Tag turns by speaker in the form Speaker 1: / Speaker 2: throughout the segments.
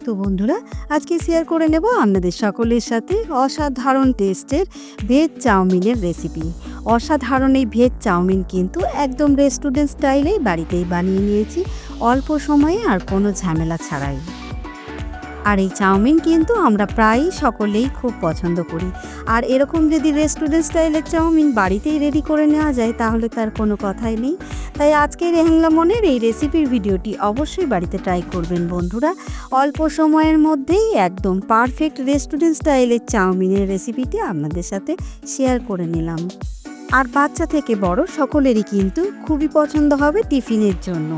Speaker 1: তো বন্ধুরা, আজকে শেয়ার করে নেব আপনাদের সকলের সাথে অসাধারণ টেস্টের ভেজ চাউমিনের রেসিপি। অসাধারণ এই ভেজ চাউমিন কিন্তু একদম রেস্টুরেন্ট স্টাইলেই বাড়িতেই বানিয়ে নিয়েছি, অল্প সময়ে আর কোনো ঝামেলা ছাড়াই। আর এই চাউমিন কিন্তু আমরা প্রায়ই সকলেই খুব পছন্দ করি। আর এরকম যদি রেস্টুরেন্ট স্টাইলের চাউমিন বাড়িতেই রেডি করে নেওয়া যায় তাহলে তার কোনো কথাই নেই। তাই আজকের হ্যাংলা মনের এই রেসিপির ভিডিওটি অবশ্যই বাড়িতে ট্রাই করবেন বন্ধুরা। অল্প সময়ের মধ্যেই একদম পারফেক্ট রেস্টুরেন্ট স্টাইলের চাউমিনের রেসিপিটি আপনাদের সাথে শেয়ার করে নিলাম। আর বাচ্চা থেকে বড় সকলেরই কিন্তু খুবই পছন্দ হবে টিফিনের জন্য।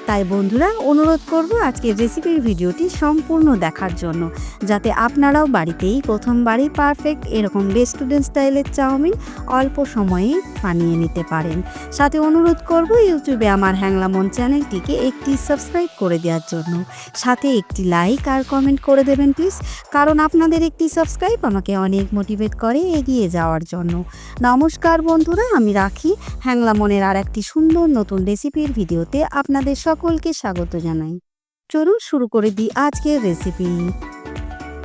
Speaker 1: তাই বন্ধুরা, অনুরোধ করব আজকের রেসিপির ভিডিওটি সম্পূর্ণ দেখার জন্য, যাতে আপনারাও বাড়িতেই প্রথমবারই পারফেক্ট এরকম রেস্টুরেন্ট স্টাইলের চাউমিন অল্প সময়ে বানিয়ে নিতে পারেন। সাথে অনুরোধ করব ইউটিউবে আমার হ্যাংলা মন চ্যানেলটিকে একটি সাবস্ক্রাইব করে দেওয়ার জন্য, সাথে একটি লাইক আর কমেন্ট করে দেবেন প্লিজ, কারণ আপনাদের একটি সাবস্ক্রাইব আমাকে অনেক মোটিভেট করে এগিয়ে যাওয়ার জন্য। নমস্কার বন্ধুরা, আমি রাখি হ্যাংলা মনের আর একটি সুন্দর নতুন রেসিপির ভিডিওতে আপনাদের সকলকে স্বাগত জানাই। চলুন শুরু করে দিই আজকের রেসিপি।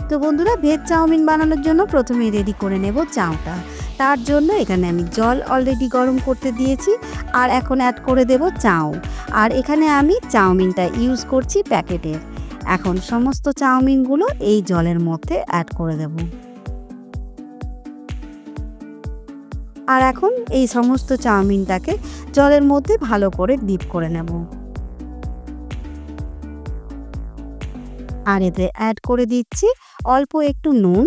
Speaker 1: তো বন্ধুরা, ভেজ চাউমিন বানানোর জন্য প্রথমে রেডি করে নেব চাউটা। তার জন্য এখানে আমি জল অলরেডি গরম করতে দিয়েছি, আর এখন অ্যাড করে দেব চাউ। আর এখানে আমি চাউমিনটা ইউজ করছি প্যাকেটের। এখন সমস্ত চাউমিনগুলো এই জলের মধ্যে অ্যাড করে দেব। আর এখন এই সমস্ত চাউমিনটাকে জলের মধ্যে ভালো করে ডিপ করে নেব। আর এতে অ্যাড করে দিচ্ছি অল্প একটু নুন,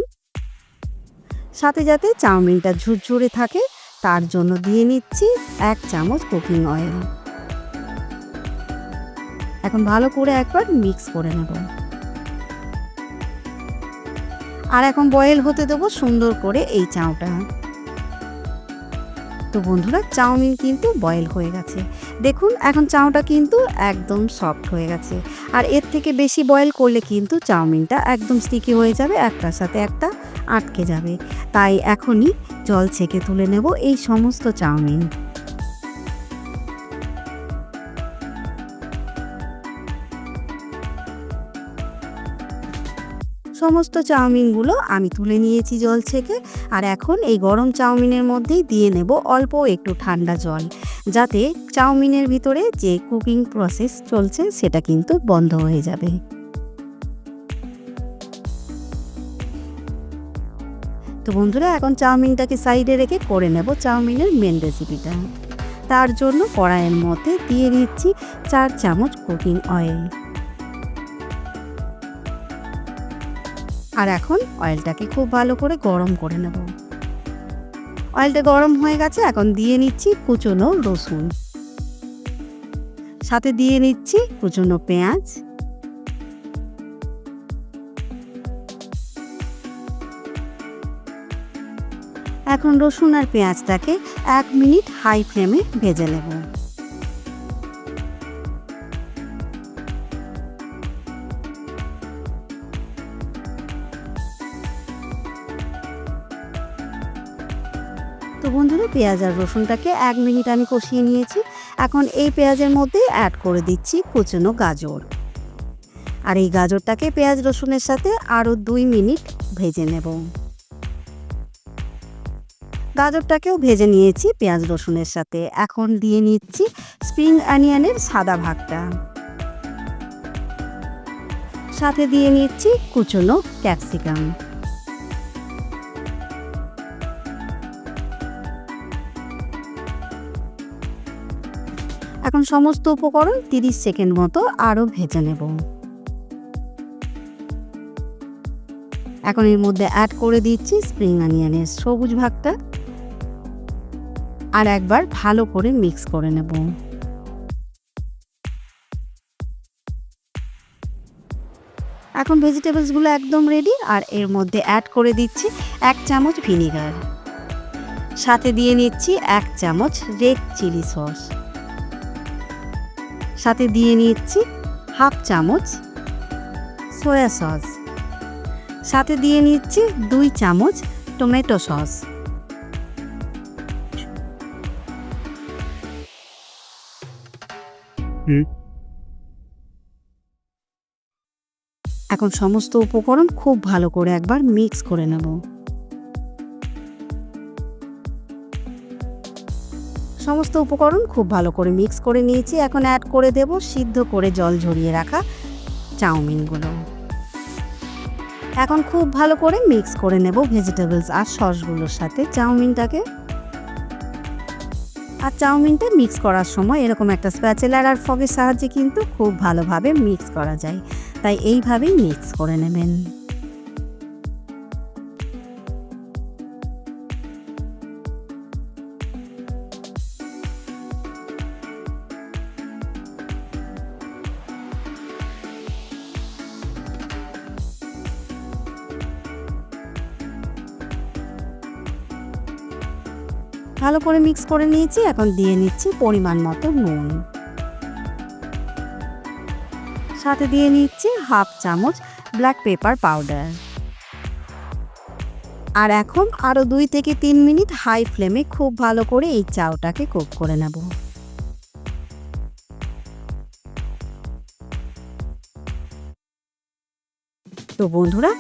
Speaker 1: সাথে যাতে চাউমিনটা ঝুরঝুরে থাকে তার জন্য দিয়ে নিচ্ছি 1 চামচ কুকিং অয়েল। এখন ভালো করে একবার মিক্স করে নেব। আর এখন বয়েল হতে দেবো সুন্দর করে এই চাউটা। তো বন্ধুরা, চাউমিন কিন্তু বয়েল হয়ে গেছে। দেখুন এখন চাউটা কিন্তু একদম সফট হয়ে গেছে। আর এর থেকে বেশি বয়েল করলে কিন্তু চাউমিনটা একদম স্টিকি হয়ে যাবে, একটার সাথে একটা আটকে যাবে। তাই এখনই জল ছেঁকে তুলে নেব এই সমস্ত চাউমিন। সমস্ত চাউমিনগুলো আমি তুলে নিয়েছি জল ছেঁকে। আর এখন এই গরম চাউমিনের মধ্যেই দিয়ে নেব অল্প একটু ঠান্ডা জল, যাতে চাউমিনের ভিতরে যে কুকিং প্রসেস চলছে সেটা কিন্তু বন্ধ হয়ে যাবে। তো বন্ধুরা, এখন চাউমিনটাকে সাইডে রেখে করে নেব চাউমিনের মেন রেসিপিটা। তার জন্য কড়াইয়ের মধ্যে দিয়ে দিচ্ছি 4 চামচ কুকিং অয়েল। আর এখন অয়েলটাকে খুব ভালো করে গরম করে নেব। অয়েলটা গরম হয়ে গেছে, এখন দিয়ে নিচ্ছি কুচনো রসুন, সাথে দিয়ে নিচ্ছি কুচনো পেঁয়াজ, এখন রসুন আর পেঁয়াজটাকে 1 মিনিট হাই ফ্লেমে ভেজে নেব। তো বন্ধুরা, পেঁয়াজ আর রসুনটাকে 1 মিনিট আমি কষিয়ে নিয়েছি। এখন এই পেঁয়াজের মধ্যে অ্যাড করে দিচ্ছি কুচনো গাজর। আর এই গাজরটাকে পেঁয়াজ রসুনের সাথে আরও 2 মিনিট ভেজে নেব। গাজরটাকেও ভেজে নিয়েছি পেঁয়াজ রসুনের সাথে। এখন দিয়ে নিচ্ছি স্প্রিং অনিয়নের সাদা ভাগটা, সাথে দিয়ে নিচ্ছি কুচনো ক্যাপসিকাম। এখন সমস্ত উপকরণ 30 সেকেন্ড মতো আরও ভেজে নেব। এখন এর মধ্যে অ্যাড করে দিচ্ছি স্প্রিং অনিয়নের সবুজ ভাগটা, আর একবার ভালো করে মিক্স করে নেব। এখন ভেজিটেবলসগুলো একদম রেডি। আর এর মধ্যে অ্যাড করে দিচ্ছি 1 চামচ ভিনিগার, সাথে দিয়ে নিচ্ছি 1 চামচ রেড চিলি সস, সাথে দিয়ে নিচ্ছি 1/2 চামচ সয়া সস, সাথে দিয়ে নিচ্ছি 2 চামচ টমেটো সস। এখন সমস্ত উপকরণ খুব ভালো করে একবার মিক্স করে নেব। সমস্ত উপকরণ খুব ভালো করে মিক্স করে নিয়েছি। এখন অ্যাড করে দেব সিদ্ধ করে জল ঝরিয়ে রাখা চাউমিনগুলো। এখন খুব ভালো করে মিক্স করে নেব ভেজিটেবলস আর সসগুলোর সাথে চাউমিনটাকে। আর চাউমিনটা মিক্স করার সময় এরকম একটা স্প্যাচুলার আর ফগের সাহায্যে কিন্তু খুব ভালোভাবে মিক্স করা যায়, তাই এইভাবেই মিক্স করে নেবেন। ভালো করে মিক্স করে নিয়েছি। এখন দিয়ে নিচ্ছি পরিমাণ মতো নুন, সাথে দিয়ে নিচ্ছি হাফ চামচ ব্ল্যাক পেপার পাউডার। আর এখন আরও 2 থেকে 3 মিনিট হাই ফ্লেমে খুব ভালো করে এই চাউটাকে কুক করে নেব। তো বন্ধুরা,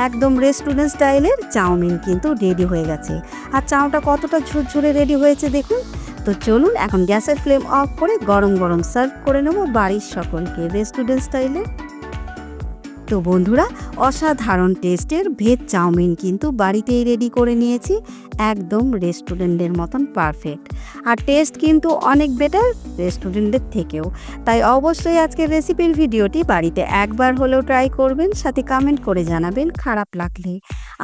Speaker 1: একদম রেস্টুরেন্ট স্টাইলের চাউমিন কিন্তু রেডি হয়ে গেছে। আর চাউটা কতটা ঝুরঝুরে রেডি হয়েছে দেখুন। তো চলুন এখন গ্যাসের ফ্লেম অফ করে গরম গরম সার্ভ করে নেব বাড়ির সকলকে রেস্টুরেন্ট স্টাইলে। তো বন্ধুরা, অসাধারণ টেস্টের ভেজ চাউমিন কিন্তু বাড়িতেই রেডি করে নিয়েছি, একদম রেস্টুরেন্টের মতন পারফেক্ট। আর টেস্ট কিন্তু অনেক বেটার রেস্টুরেন্টের থেকেও। তাই অবশ্যই আজকের রেসিপির ভিডিওটি বাড়িতে একবার হলেও ট্রাই করবেন, সাথে কমেন্ট করে জানাবেন খারাপ লাগলে।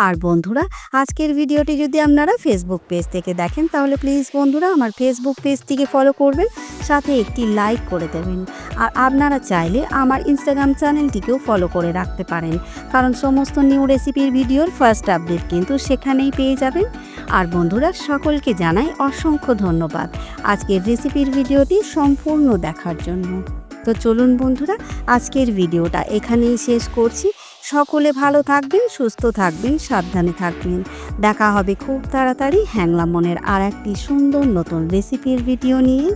Speaker 1: আর বন্ধুরা, আজকের ভিডিওটি যদি আপনারা ফেসবুক পেজ থেকে দেখেন তাহলে প্লিজ বন্ধুরা আমার ফেসবুক পেজটিকে ফলো করবেন, সাথে একটি লাইক করে দেবেন। আর আপনারা চাইলে আমার ইনস্টাগ্রাম চ্যানেলটিকেও ফলো করে রাখতে পারেন, কারণ সমস্ত নিউ রেসিপির ভিডিওর ফার্স্ট আপডেট কিন্তু সেখানেই পেয়ে যাবেন। আর বন্ধুরা, সকলকে জানাই অসংখ্য ধন্যবাদ আজকের রেসিপির ভিডিওটি সম্পূর্ণ দেখার জন্য। তো চলুন বন্ধুরা, আজকের ভিডিওটা এখানেই শেষ করছি। সকলে ভালো থাকবেন, সুস্থ থাকবেন, সাবধানে থাকবেন। দেখা হবে খুব তাড়াতাড়ি হ্যাংলা মনের আর একটি সুন্দর নতুন রেসিপির ভিডিও নিয়ে।